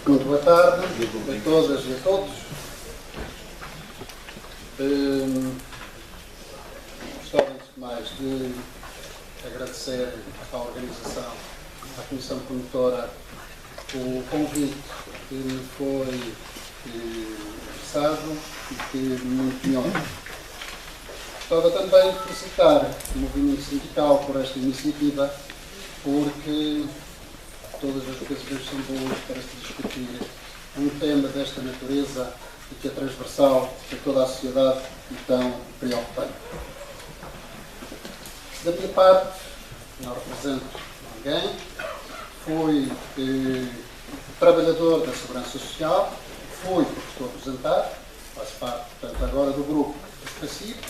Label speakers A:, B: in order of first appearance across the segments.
A: Muito boa tarde a todas e a todos. Gostava, antes de mais, de agradecer à organização, à Comissão Promotora, o convite que me foi expressado e que muito me honra. Gostava também de felicitar o movimento sindical por esta iniciativa, porque todas as ocasiões são boas para se discutir um tema desta natureza e que é transversal a toda a sociedade e tão preocupante. Da minha parte, não represento ninguém, fui trabalhador da Segurança Social, fui professor aposentado, faço parte, portanto, agora do grupo dos passivos,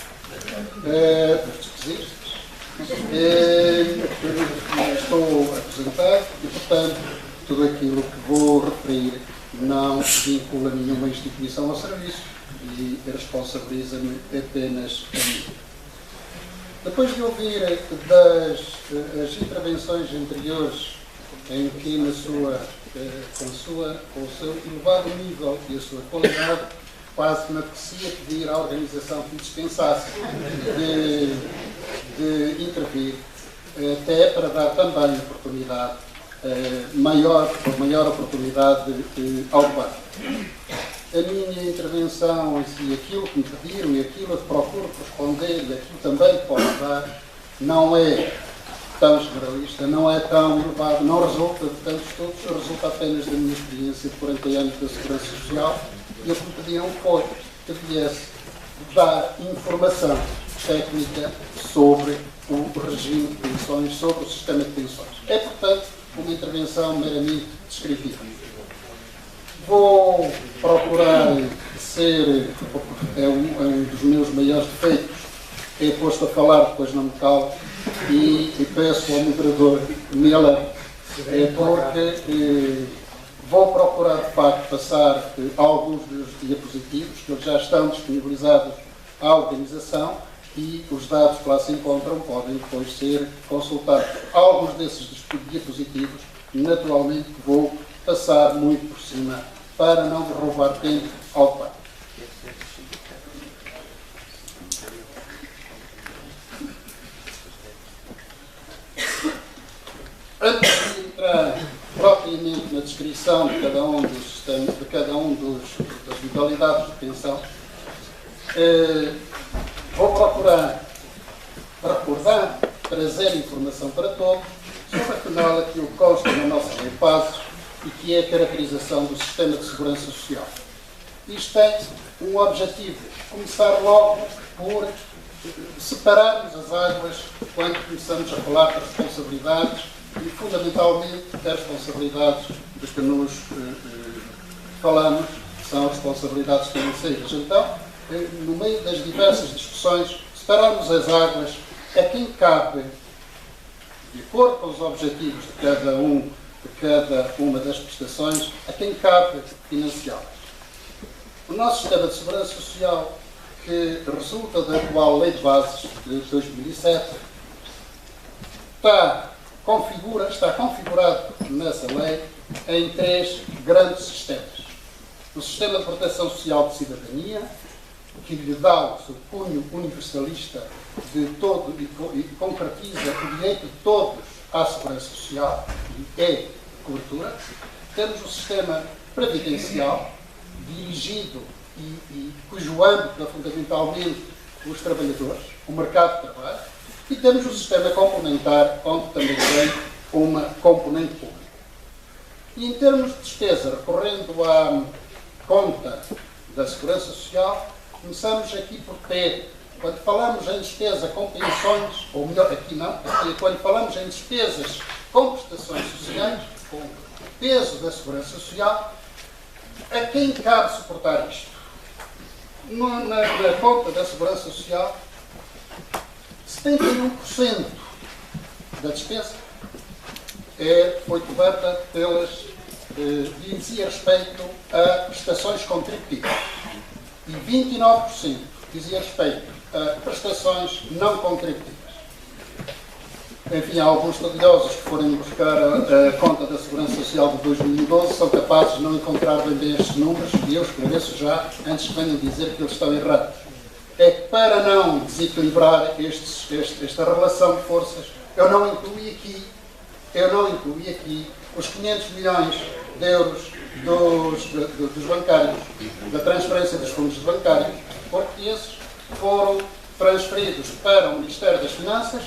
A: dos esquisitos. Estou aposentado e, portanto, tudo aquilo que vou referir não vincula nenhuma instituição ao serviço e responsabiliza-me apenas a mim. Depois de ouvir as intervenções anteriores, em que com o seu elevado nível e a sua qualidade, quase me apetecia pedir à organização que dispensasse de intervir, até para dar também oportunidade, maior oportunidade ao debate. A minha intervenção em si, aquilo que me pediram e aquilo que procuro responder e aquilo também que posso dar, não é tão generalista, não é tão elevado, não resulta de tantos estudos, resulta apenas da minha experiência de 40 anos da Segurança Social. E o que me pediram foi que viesse dar informação técnica sobre o regime de pensões, sobre o sistema de pensões. É, portanto, uma intervenção meramente descritiva. Vou procurar ser, é um dos meus maiores defeitos, é posto a falar, depois não me calo, e peço ao moderador que me alerte, porque vou procurar, de facto, passar alguns dos diapositivos, que eles já estão disponibilizados à organização, e os dados que lá se encontram podem depois ser consultados. Alguns desses diapositivos, naturalmente, vou passar muito por cima, para não roubar tempo ao debate. Antes de entrar propriamente na descrição de cada um dos sistemas, das modalidades de pensão, vou procurar recordar, trazer informação para todos sobre, afinal, aquilo que consta na nossa lei de bases e que é a caracterização do sistema de segurança social. Isto tem um objetivo: começar logo por separarmos as águas quando começamos a falar de responsabilidades e, fundamentalmente, das responsabilidades das que nos falamos, que são as responsabilidades financeiras. Então, no meio das diversas discussões, separarmos as águas a quem cabe, de acordo com os objetivos de cada uma das prestações, a quem cabe financiá-las. O nosso sistema de segurança social, que resulta da atual Lei de Bases de 2007, está configurado nessa lei em três grandes sistemas. O sistema de proteção social de cidadania, que lhe dá o seu cunho universalista de todo e concretiza o direito de todos à segurança social e é cobertura. Temos o sistema previdencial, dirigido e cujo âmbito é fundamentalmente os trabalhadores, o mercado de trabalho, e temos o sistema complementar, onde também tem uma componente pública. E em termos de despesa, recorrendo à conta da Segurança Social, começamos aqui por ter, quando falamos em despesa com pensões, ou melhor, aqui não, aqui, quando falamos em despesas com prestações sociais, com o peso da Segurança Social, a quem cabe suportar isto? Na conta da Segurança Social, 71% da despesa foi coberta dizia respeito a prestações contributivas e 29% dizia respeito a prestações não contributivas. enfim, há alguns estudiosos que forem buscar a conta da Segurança Social de 2012 são capazes de não encontrar bem estes números, e eu esclareço já, antes que venham dizer que eles estão errados. É que para não desequilibrar esta relação de forças, eu não incluí aqui os 500 milhões de euros dos bancários, da transferência dos fundos bancários, porque esses foram transferidos para o Ministério das Finanças.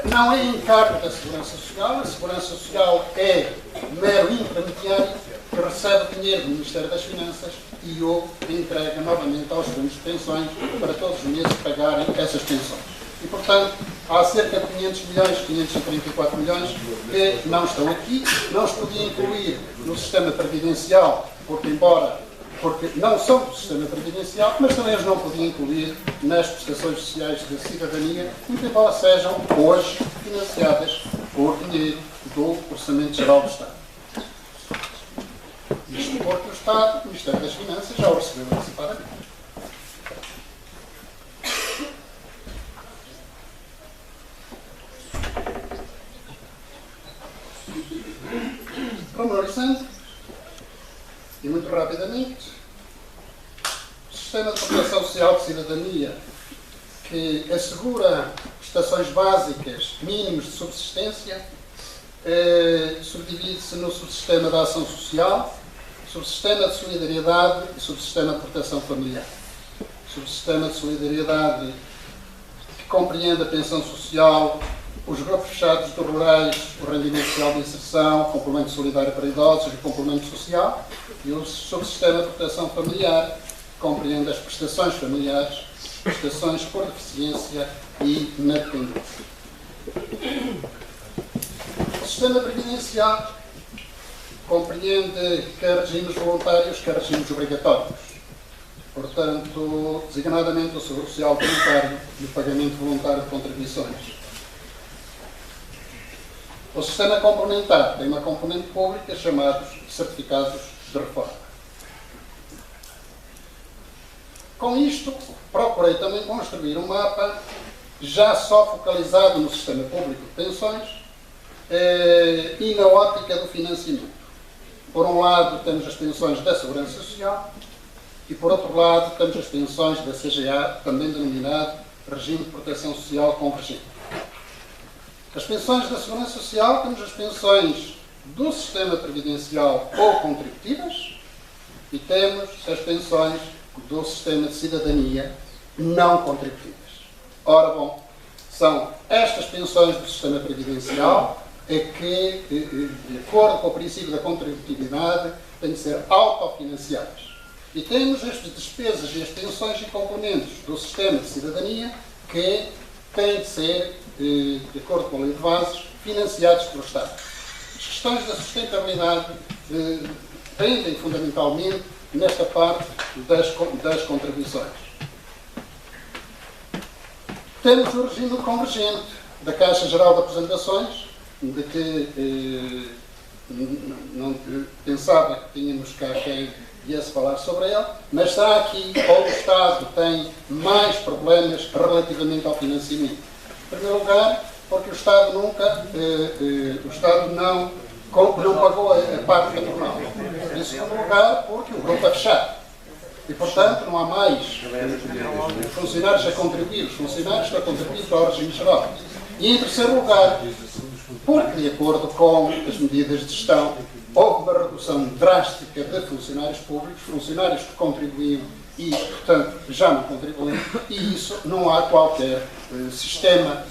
A: Não é encargo da Segurança Social, a Segurança Social é mero intermediário que recebe o dinheiro do Ministério das Finanças e o entrega novamente aos fundos de pensões para todos os meses pagarem essas pensões. E, portanto, há cerca de 500 milhões, 534 milhões, que não estão aqui, não os podia incluir no sistema previdencial, porque não são do sistema previdencial, mas também os não podia incluir nas prestações sociais de cidadania, muito embora sejam hoje financiadas por dinheiro do Orçamento Geral do Estado. Isto porque o Estado, o Ministério das Finanças, já o recebeu antecipadamente. Analisando, e muito rapidamente, o Sistema de Proteção Social de Cidadania, que assegura prestações básicas mínimos de subsistência, subdivide-se no subsistema da ação social, subsistema de solidariedade e subsistema de proteção familiar. Subsistema de solidariedade que compreende a pensão social, os grupos fechados de rurais, o rendimento social de inserção, o complemento solidário para idosos e o complemento social, e o subsistema de proteção familiar, que compreende as prestações familiares, prestações por deficiência e na dependência. O sistema previdenciário compreende quer regimes voluntários, quer regimes obrigatórios. Portanto, designadamente o seguro social voluntário e o pagamento voluntário de contribuições. O sistema complementar tem uma componente pública chamados certificados de reforma. Com isto, procurei também construir um mapa já só focalizado no sistema público de pensões e na ótica do financiamento. Por um lado, temos as pensões da Segurança Social e, por outro lado, temos as pensões da CGA, também denominado Regime de Proteção Social Convergente. As pensões da Segurança Social, temos as pensões do sistema previdencial ou contributivas e temos as pensões do sistema de cidadania não contributivas. Ora, bom, são estas pensões do sistema previdencial que, de acordo com o princípio da contributividade, têm de ser autofinanciadas. E temos as despesas e as pensões e componentes do sistema de cidadania que têm de ser, de acordo com a lei de bases, financiados pelo Estado. As questões da sustentabilidade pendem fundamentalmente nesta parte das contribuições. Temos o regime convergente da Caixa Geral de Aposentações, de que não pensava que tínhamos cá quem viesse falar sobre ele, mas está aqui onde o Estado tem mais problemas relativamente ao financiamento. Em primeiro lugar, porque o Estado não pagou a parte patronal. Em segundo lugar, porque o grupo é fechado. E, portanto, não há mais funcionários a contribuir. Os funcionários estão a contribuir para o regime geral. E, em terceiro lugar, porque, de acordo com as medidas de gestão, houve uma redução drástica de funcionários públicos, funcionários que contribuíam e, portanto, já não contribuem, e isso não há qualquer sistema,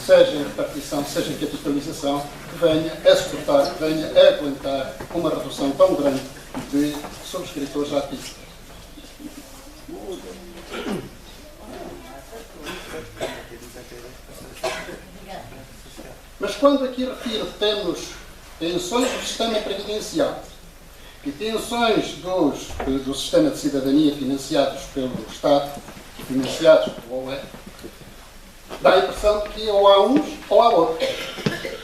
A: seja em repartição, seja em capitalização, que venha a suportar, que venha a aguentar uma redução tão grande de subscritores ativos. Mas quando aqui refiro que temos pensões do sistema previdencial e pensões do sistema de cidadania financiados pelo Estado, financiados pelo OE, dá a impressão de que ou há uns ou há outros.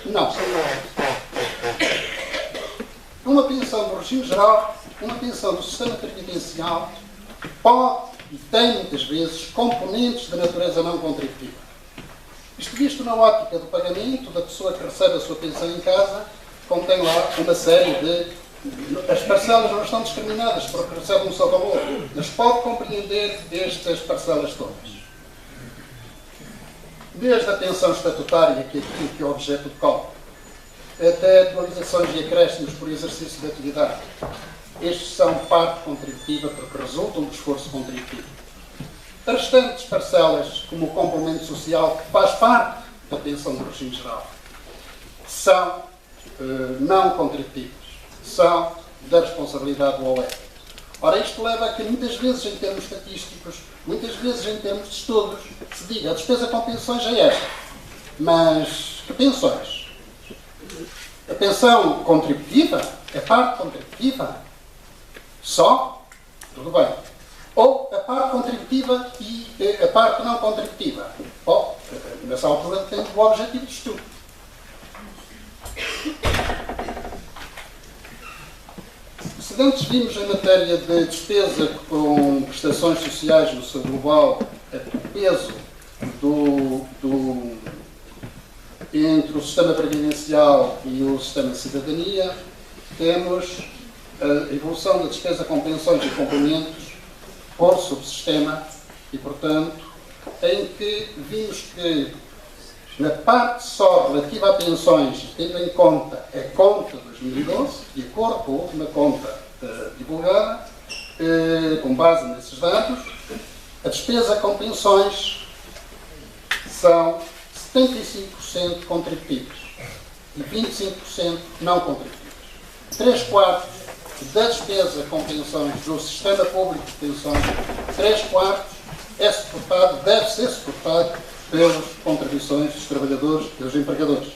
A: Não. Uma pensão do regime geral, uma pensão do sistema previdencial pode e tem muitas vezes componentes de natureza não contributiva. Isto visto na ótica do pagamento da pessoa que recebe a sua pensão em casa, contém lá uma série de... As parcelas não estão discriminadas porque recebem um só valor, mas pode compreender estas parcelas todas. Desde a pensão estatutária, que é aquilo que é o objeto de cálculo, até atualizações e acréscimos por exercício de atividade. Estes são parte contributiva porque resultam do esforço contributivo. As restantes parcelas, como o complemento social, que faz parte da pensão do regime geral, são não contributivas, são da responsabilidade do OE. Ora, isto leva a que muitas vezes, em termos estatísticos, muitas vezes em termos de estudos, se diga a despesa com pensões é esta. Mas que pensões? A pensão contributiva? A parte contributiva? Só? Tudo bem. Ou a parte contributiva e a parte não contributiva? Bom, nessa altura tem o objetivo de estudo. Se antes vimos em matéria de despesa com prestações sociais no seu global, o peso entre o sistema previdencial e o sistema de cidadania, temos a evolução da despesa com pensões e complementos por subsistema e, portanto, em que vimos que na parte só relativa a pensões, tendo em conta a conta 2012, de acordo com a última conta divulgada, com base nesses dados, a despesa com pensões são 75% contributivas e 25% não contributivas. 3/4 da despesa com pensões do sistema público de pensões, 3/4 é suportado, deve ser suportado pelas contribuições dos trabalhadores e dos empregadores.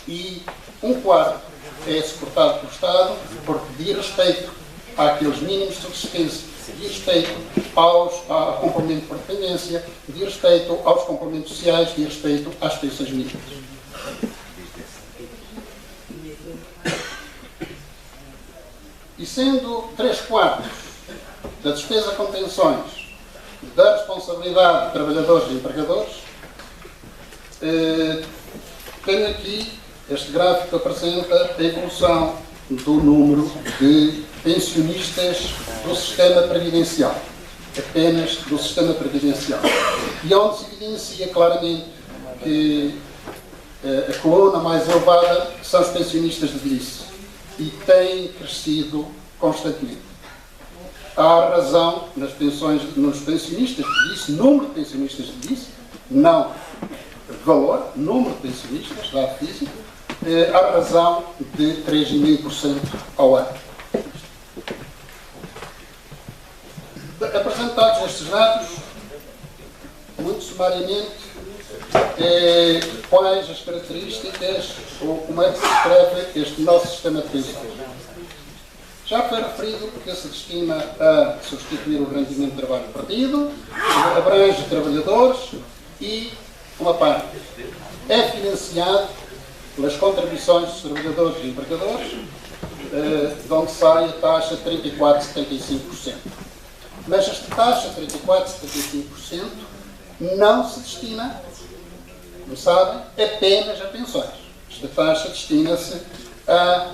A: E 1/4 é suportado pelo Estado porque diz respeito àqueles mínimos de subsistência, diz respeito ao complemento por dependência, diz respeito aos complementos sociais, diz respeito às pensões mínimas. E sendo 3/4 da despesa com pensões da responsabilidade de trabalhadores e empregadores, tenho aqui, este gráfico apresenta a evolução do número de pensionistas do sistema previdencial, apenas do sistema previdencial, e onde se evidencia claramente que a coluna mais elevada são os pensionistas de velhice e tem crescido constantemente. Há razão nas pensões, nos pensionistas de velhice, número de pensionistas de velhice, não valor, número de pensionistas, dado físico, há razão de 3,5% ao ano. Apresentados estes dados, muito sumariamente, quais as características ou como é que se descreve este nosso sistema de pensões. Já foi referido porque se destina a substituir o rendimento de trabalho perdido, abrange trabalhadores e uma parte é financiado pelas contribuições dos trabalhadores e empregadores, de onde sai a taxa de 34,75%. Mas esta taxa de 34,75% não se destina, como sabem, apenas a pensões. Esta taxa destina-se a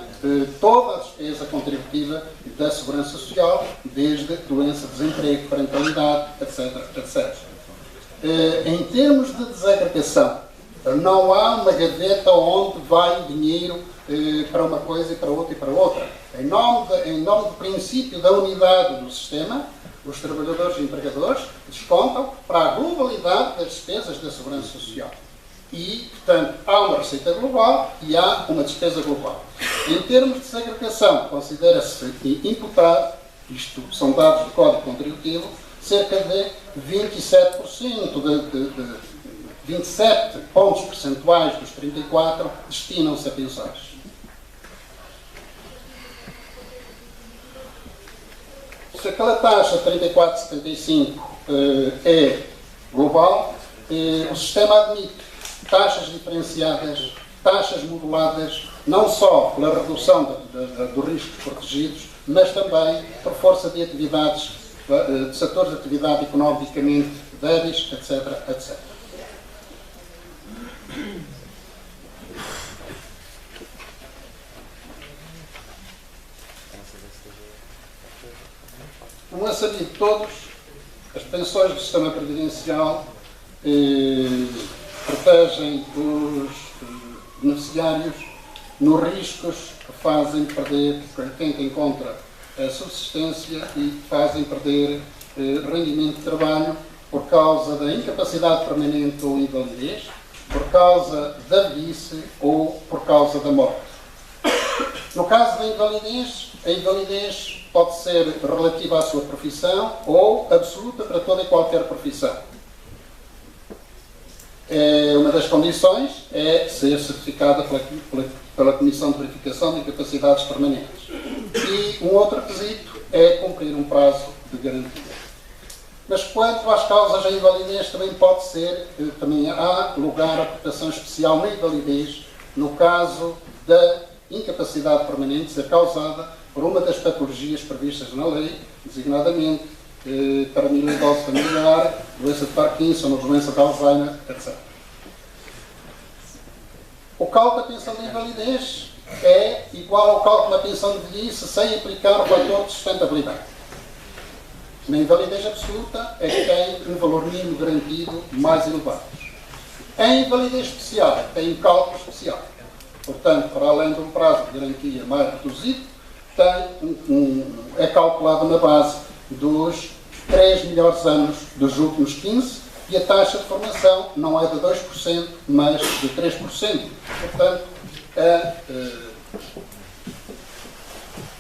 A: toda a despesa contributiva da Segurança Social, desde doença, desemprego, parentalidade, etc. etc. Em termos de desagregação, não há uma gaveta onde vai dinheiro para uma coisa e para outra e para outra. Em nome do princípio da unidade do sistema, os trabalhadores e empregadores descontam para a globalidade das despesas da Segurança Social. E, portanto, há uma receita global e há uma despesa global. Em termos de desagregação, considera-se imputado, isto são dados do Código Contributivo, cerca de 27%, 27 pontos percentuais dos 34 destinam-se a pensões. Se aquela taxa 34,75 é global, o sistema admite taxas diferenciadas, taxas moduladas, não só pela redução dos riscos protegidos, mas também por força de atividades, de setores de atividade economicamente débeis, etc. etc. Como é sabido de todos, as pensões do sistema previdencial protegem os beneficiários nos riscos que fazem perder quem encontra a subsistência e fazem perder rendimento de trabalho por causa da incapacidade permanente ou invalidez, por causa da velhice ou por causa da morte. No caso da invalidez, a invalidez pode ser relativa à sua profissão ou absoluta para toda e qualquer profissão. Uma das condições é ser certificada pela Comissão de Verificação de Incapacidades Permanentes. E um outro requisito é cumprir um prazo de garantia. Mas quanto às causas da invalidez, também há lugar à proteção especial na invalidez no caso da incapacidade permanente ser causada por uma das patologias previstas na lei, designadamente paramiloidose familiar, doença de Parkinson, doença de Alzheimer, etc. O cálculo da pensão de invalidez é igual ao cálculo da pensão de velhice sem aplicar o fator de sustentabilidade. Na invalidez absoluta é que tem um valor mínimo garantido mais elevado. Em invalidez especial tem um cálculo especial. Portanto, para além de um prazo de garantia mais reduzido, é calculado na base dos 3 melhores anos dos últimos 15 e a taxa de formação não é de 2%, mas de 3%. Portanto,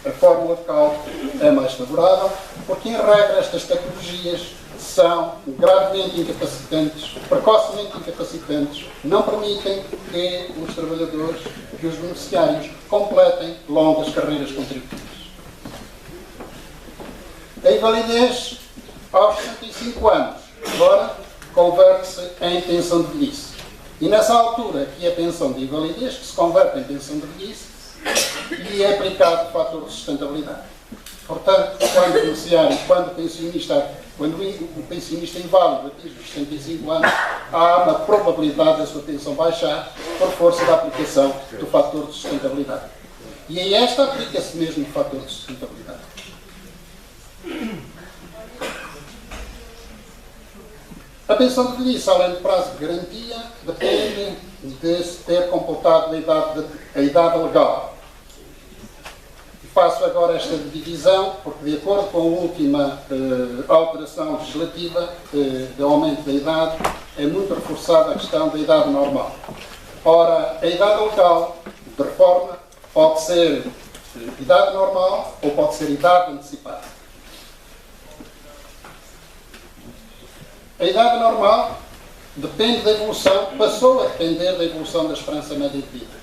A: a fórmula de cálculo é mais favorável, porque, em regra, estas patologias são gravemente incapacitantes, precocemente incapacitantes, não permitem que os trabalhadores, que os beneficiários, completem longas carreiras contributivas. A invalidez aos 65 anos, agora, converte-se em pensão de velhice. E nessa altura, que é a pensão de invalidez, que se converte em pensão de velhice, e é aplicado o fator de sustentabilidade. Portanto, quando o pensionista inválido atinge os 65 anos, há uma probabilidade da sua pensão baixar por força da aplicação do fator de sustentabilidade. E a esta aplica-se mesmo o fator de sustentabilidade. A pensão de velhice, além do prazo de garantia, depende de se ter completado a idade legal. Faço agora esta divisão, porque de acordo com a última alteração legislativa de aumento da idade, é muito reforçada a questão da idade normal. Ora, a idade legal de reforma pode ser idade normal ou pode ser idade antecipada. A idade normal depende da evolução, passou a depender da evolução da esperança média de vida.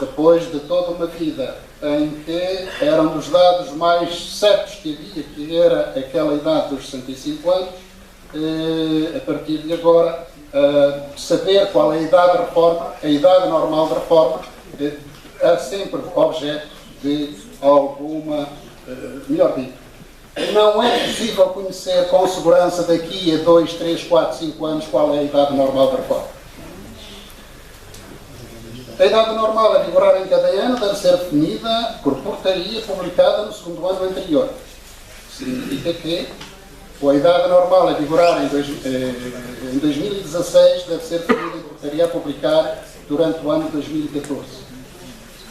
A: Depois de toda uma vida em que eram dos dados mais certos que havia, que era aquela idade dos 65 anos, a partir de agora, saber qual é a idade de reforma, a idade normal de reforma, é sempre objeto de alguma, melhor dito, não é possível conhecer com segurança daqui a 2, 3, 4, 5 anos qual é a idade normal de reforma. A idade normal a vigorar em cada ano deve ser definida por portaria publicada no segundo ano anterior. Significa que a idade normal a vigorar em 2016 deve ser definida em portaria a publicar durante o ano de 2014.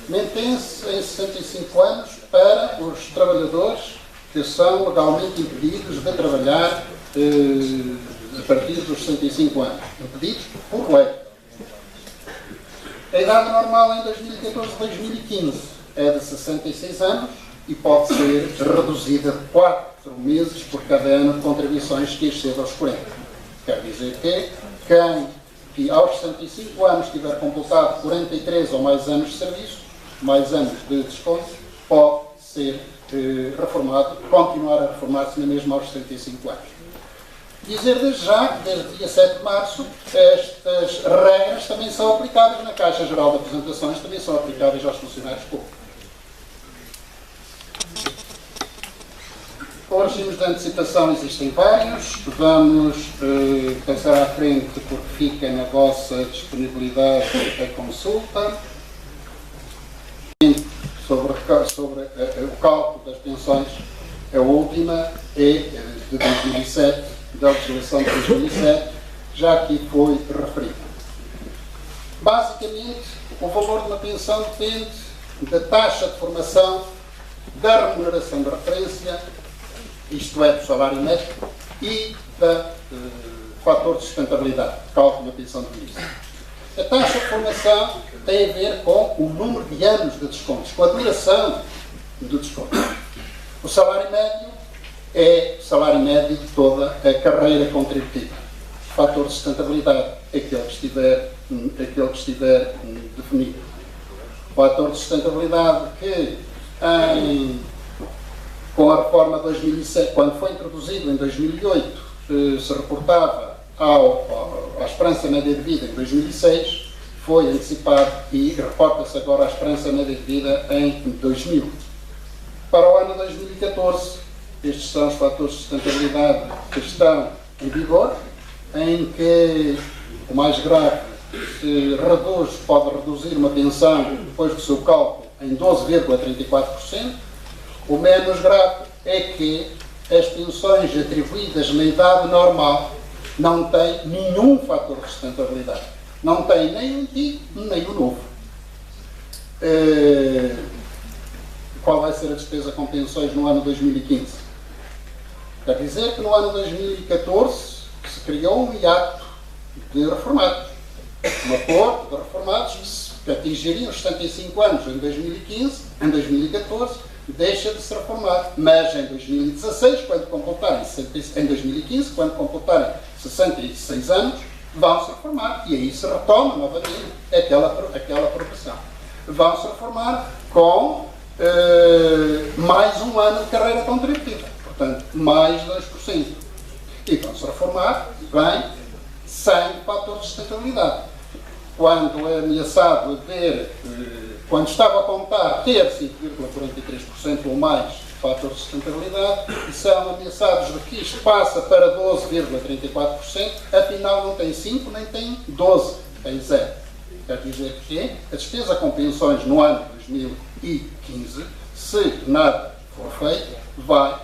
A: Mantém-se em 65 anos para os trabalhadores que são legalmente impedidos de trabalhar a partir dos 65 anos. Impedidos por lei. A idade normal em 2014 e 2015 é de 66 anos e pode ser reduzida de 4 meses por cada ano de contribuições que exceda aos 40. Quer dizer que quem aos 65 anos tiver completado 43 ou mais anos de serviço, mais anos de desconto, pode ser reformado, continuar a reformar-se na mesma aos 65 anos. Dizer desde já que, desde o dia 7 de março, estas regras também são aplicáveis na Caixa Geral de Apresentações, também são aplicáveis aos funcionários públicos. Os regimes de antecipação existem vários. Vamos passar à frente porque fica na vossa disponibilidade a consulta. Sobre o cálculo das pensões, a última é de 2007, da legislação de 2007, já aqui foi referida. Basicamente, o valor de uma pensão depende da taxa de formação, da remuneração de referência, isto é, do salário médio, e da fator de sustentabilidade, cálculo da pensão de início. A taxa de formação tem a ver com o número de anos de descontos, com a duração do desconto. O salário médio é o salário médio de toda a carreira contributiva. O fator de sustentabilidade é aquele que estiver definido. O fator de sustentabilidade que, com a reforma de 2007, quando foi introduzido em 2008, se reportava à esperança média de vida em 2006, foi antecipado e reporta-se agora à esperança média de vida em 2000. Para o ano 2014, estes são os fatores de sustentabilidade que estão em vigor, em que o mais grave pode reduzir uma pensão depois do seu cálculo em 12,34%. O menos grave é que as pensões atribuídas na idade normal não têm nenhum fator de sustentabilidade. Não têm nem o antigo nem o novo. Qual vai ser a despesa com pensões no ano 2015? Quer dizer que no ano 2014 se criou um hiato de reformados. Um acordo de reformados que atingiriam os 75 anos em 2015, em 2014, deixa de se reformar. Mas em 2016, em 2015, quando completarem 66 anos, vão se reformar. E aí se retoma novamente aquela progressão. Vão se reformar com mais um ano de carreira contributiva. Portanto, mais 2%. E vão se reformar bem sem fator de sustentabilidade. Quando é ameaçado quando estava a contar ter 5,43% ou mais de fator de sustentabilidade, e são ameaçados de que isto passa para 12,34%, afinal não tem 5 nem tem 12, tem 0. Quer dizer que a despesa com pensões no ano 2015, se nada for feito, vai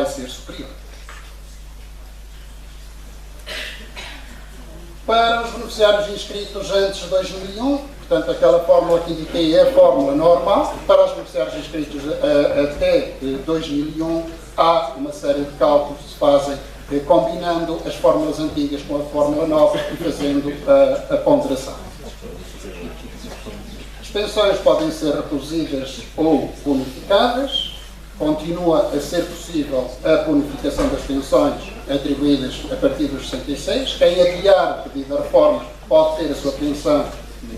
A: ser superior. Para os beneficiários inscritos antes de 2001, portanto, aquela fórmula que indiquei é a fórmula normal. Para os beneficiários inscritos até 2001, há uma série de cálculos que se fazem combinando as fórmulas antigas com a fórmula nova e fazendo a ponderação. As pensões podem ser reduzidas ou bonificadas. Continua a ser possível a bonificação das pensões atribuídas a partir dos 66. Quem adiar o pedido da reforma pode ter a sua pensão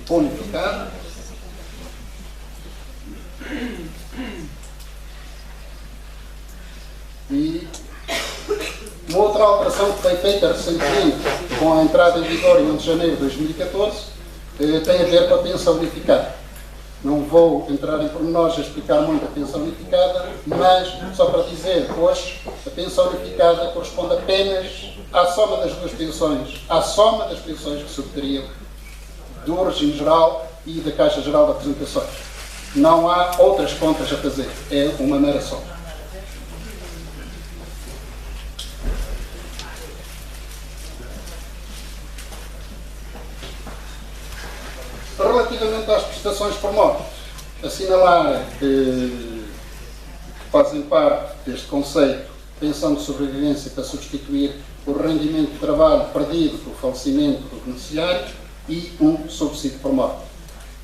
A: bonificada. E uma outra alteração que foi feita recentemente com a entrada em vigor em 1 de janeiro de 2014 tem a ver com a pensão unificada. Não vou entrar em pormenores a explicar muito a pensão unificada, mas só para dizer, hoje, a pensão unificada corresponde apenas à soma das duas pensões, à soma das pensões que se obteriam do regime geral e da Caixa Geral de Apresentações. Não há outras contas a fazer, é uma mera soma. Relativamente às prestações por morte, assinalar que fazem parte deste conceito pensão de sobrevivência para substituir o rendimento de trabalho perdido pelo falecimento do beneficiário e um subsídio por morte.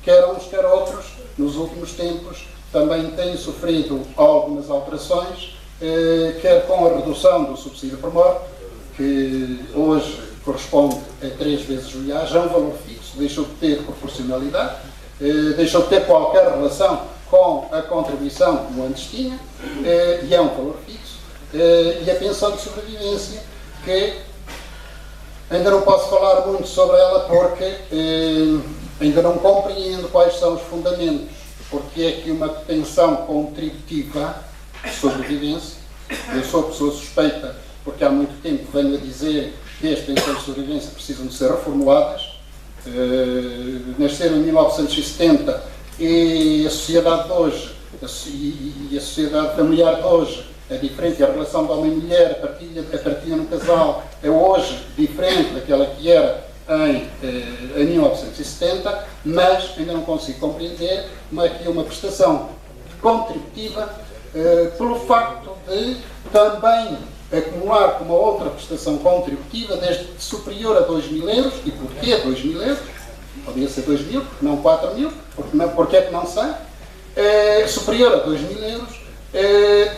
A: Quer uns, quer outros, nos últimos tempos, também têm sofrido algumas alterações, quer com a redução do subsídio por morte, que hoje corresponde a 3 vezes o IAS, é um valor fixo, deixou de ter proporcionalidade, deixou de ter qualquer relação com a contribuição como antes tinha, e é um valor fixo, e a pensão de sobrevivência, que ainda não posso falar muito sobre ela porque ainda não compreendo quais são os fundamentos, porque é que uma pensão contributiva de sobrevivência Eu sou pessoa suspeita porque há muito tempo venho a dizer que as pensões de sobrevivência precisam de ser reformuladas. Nasceram em 1970 e a sociedade de hoje, e a sociedade familiar de hoje é diferente, a relação de homem e mulher, a partilha no casal é hoje diferente daquela que era em 1970, mas ainda não consigo compreender como é que é uma prestação contributiva pelo facto de também acumular com uma outra prestação contributiva desde superior a 2.000 euros. E porquê 2.000 euros? Podia ser 2.000, não 4.000, porque é que não sei. Superior a 2.000 euros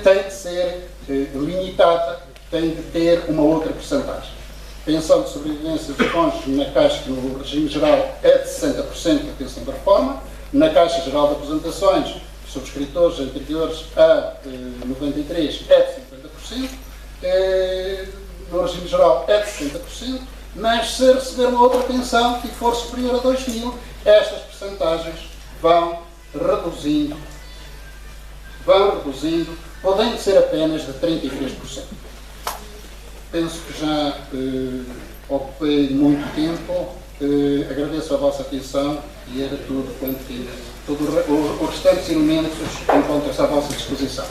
A: tem de ser limitada, tem de ter uma outra percentagem. Pensão de sobrevivência dos cônjuges na Caixa, no regime geral, é de 60% da pensão da reforma. Na Caixa Geral de Aposentações, subscritores anteriores a 93 é de 50%. No regime geral é de 60%, mas se receber uma outra pensão e for superior a 2.000, estas percentagens vão reduzindo, podendo ser apenas de 33%. Penso que já ocupei muito tempo, agradeço a vossa atenção e era tudo quanto tinha. Todo o restante elementos encontra-se à vossa disposição.